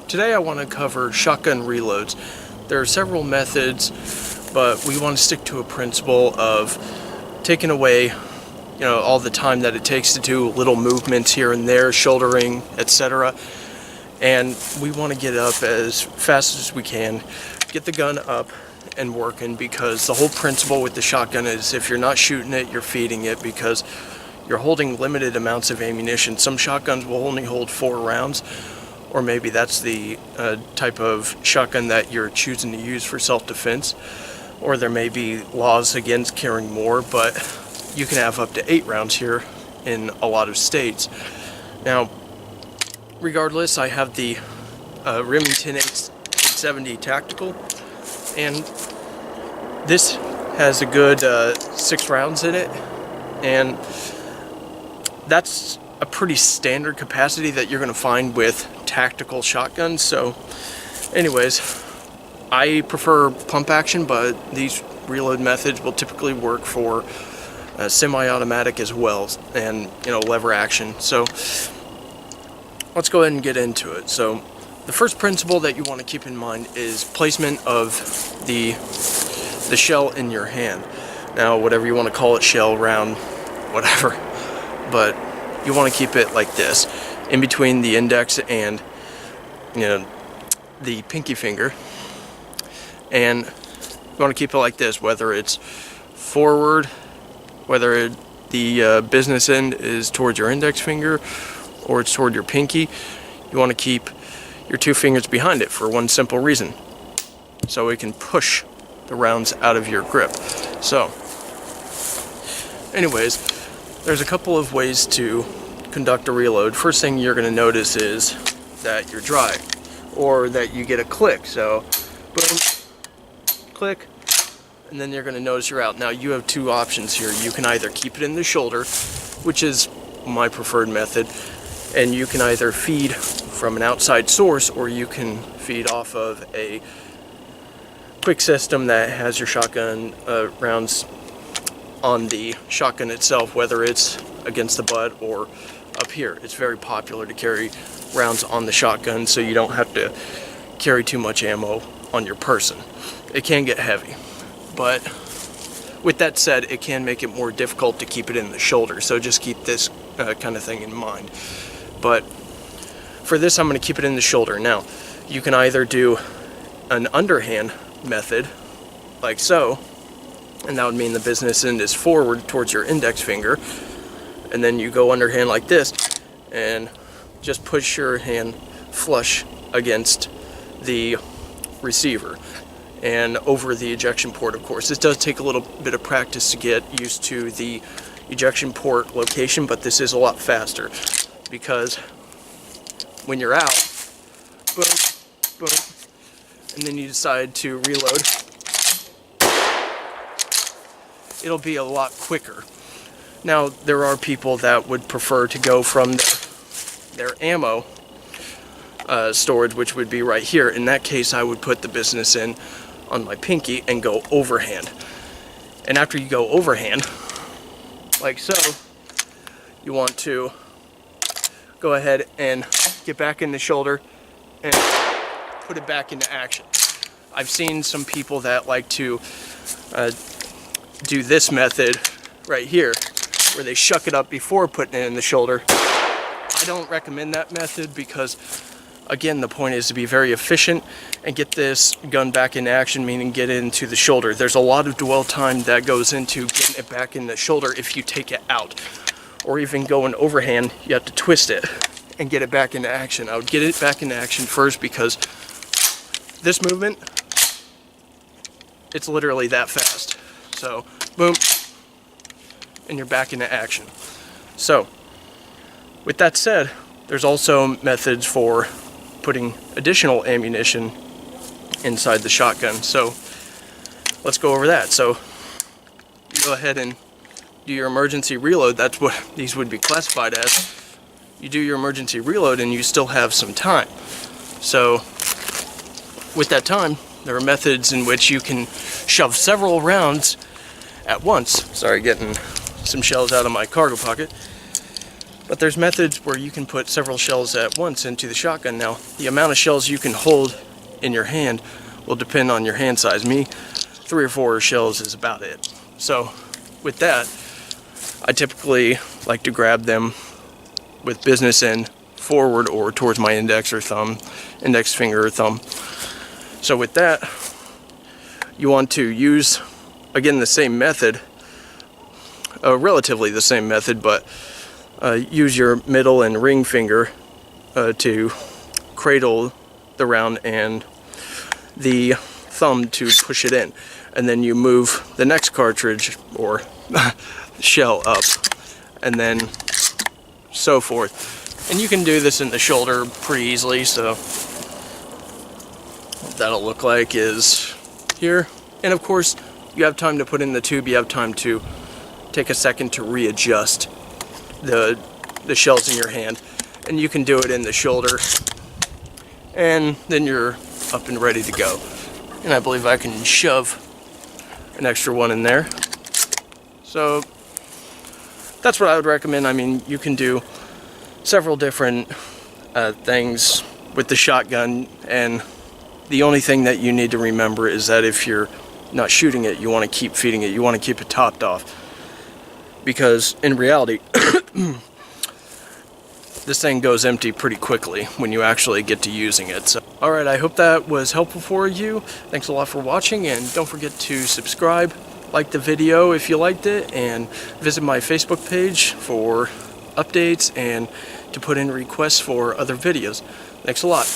Today I want to cover shotgun reloads. There are several methods, but we want to stick to a principle of taking away, all the time that it takes to do little movements here and there, shouldering, etc. And we want to get up as fast as we can, get the gun up and working, because the whole principle with the shotgun is if you're not shooting it, you're feeding it, because you're holding limited amounts of ammunition. Some shotguns will only hold 4 rounds, or maybe that's the type of shotgun that you're choosing to use for self-defense, or there may be laws against carrying more, but you can have up to 8 rounds here in a lot of states. Now, regardless, I have the Remington 870 Tactical, and this has a good 6 rounds in it, and that's a pretty standard capacity that you're going to find with tactical shotguns. So anyways, I prefer pump action, but these reload methods will typically work for semi-automatic as well, and lever action. So let's go ahead and get into it. So the first principle that you want to keep in mind is placement of the shell in your hand. Now, whatever you want to call it, shell, round, whatever, but you want to keep it like this, in between the index and the pinky finger, and you want to keep it like this, whether it's forward, whether the business end is towards your index finger or it's toward your pinky. You want to keep your 2 fingers behind it for one simple reason: so it can push the rounds out of your grip. So anyways, there's a couple of ways to conduct a reload. First thing you're going to notice is that you're dry, or that you get a click. So boom, click, and then you're going to notice you're out. Now you have 2 options here. You can either keep it in the shoulder, which is my preferred method, and you can either feed from an outside source, or you can feed off of a quick system that has your shotgun rounds on the shotgun itself, whether it's against the butt or up here. It's very popular to carry rounds on the shotgun, so you don't have to carry too much ammo on your person. It can get heavy, but with that said, it can make it more difficult to keep it in the shoulder, so just keep this kind of thing in mind. But for this, I'm going to keep it in the shoulder. Now, you can either do an underhand method, like so, and that would mean the business end is forward towards your index finger, and then you go underhand like this and just push your hand flush against the receiver and over the ejection port. Of course, this does take a little bit of practice to get used to the ejection port location, but this is a lot faster, because when you're out, boom, boom, and then you decide to reload, it'll be a lot quicker. Now, there are people that would prefer to go from their ammo storage, which would be right here. In that case, I would put the business in on my pinky and go overhand. And after you go overhand, like so, you want to go ahead and get back in the shoulder and put it back into action. I've seen some people that like to do this method right here, where they shuck it up before putting it in the shoulder. I don't recommend that method, because again, the point is to be very efficient and get this gun back in action, meaning get it into the shoulder. There's a lot of dwell time that goes into getting it back in the shoulder if you take it out, or even going overhand. You have to twist it and get it back into action. I would get it back into action first, because this movement, it's literally that fast. So boom, and you're back into action. So with that said, there's also methods for putting additional ammunition inside the shotgun. So let's go over that. So you go ahead and do your emergency reload. That's what these would be classified as. You do your emergency reload and you still have some time. So with that time, there are methods in which you can shove several rounds at once. Sorry, getting some shells out of my cargo pocket. But there's methods where you can put several shells at once into the shotgun. Now, the amount of shells you can hold in your hand will depend on your hand size. Me, 3 or 4 shells is about it. So, with that, I typically like to grab them with business end forward or towards my index finger or thumb. So with that, you want to use, again, the same method, relatively the same method, but use your middle and ring finger to cradle the round and the thumb to push it in. And then you move the next cartridge or shell up, and then so forth. And you can do this in the shoulder pretty easily, so what that'll look like is here. And of course, you have time to put in the tube, you have time to take a second to readjust the shells in your hand, and you can do it in the shoulder, and then you're up and ready to go. And I believe I can shove an extra one in there. So that's what I would recommend. I mean, you can do several different things with the shotgun, and the only thing that you need to remember is that if you're not shooting it, you want to keep feeding it, you want to keep it topped off, because in reality this thing goes empty pretty quickly when you actually get to using it. So, alright, I hope that was helpful for you. Thanks a lot for watching, and don't forget to subscribe, like the video if you liked it, and visit my Facebook page for updates and to put in requests for other videos. Thanks a lot.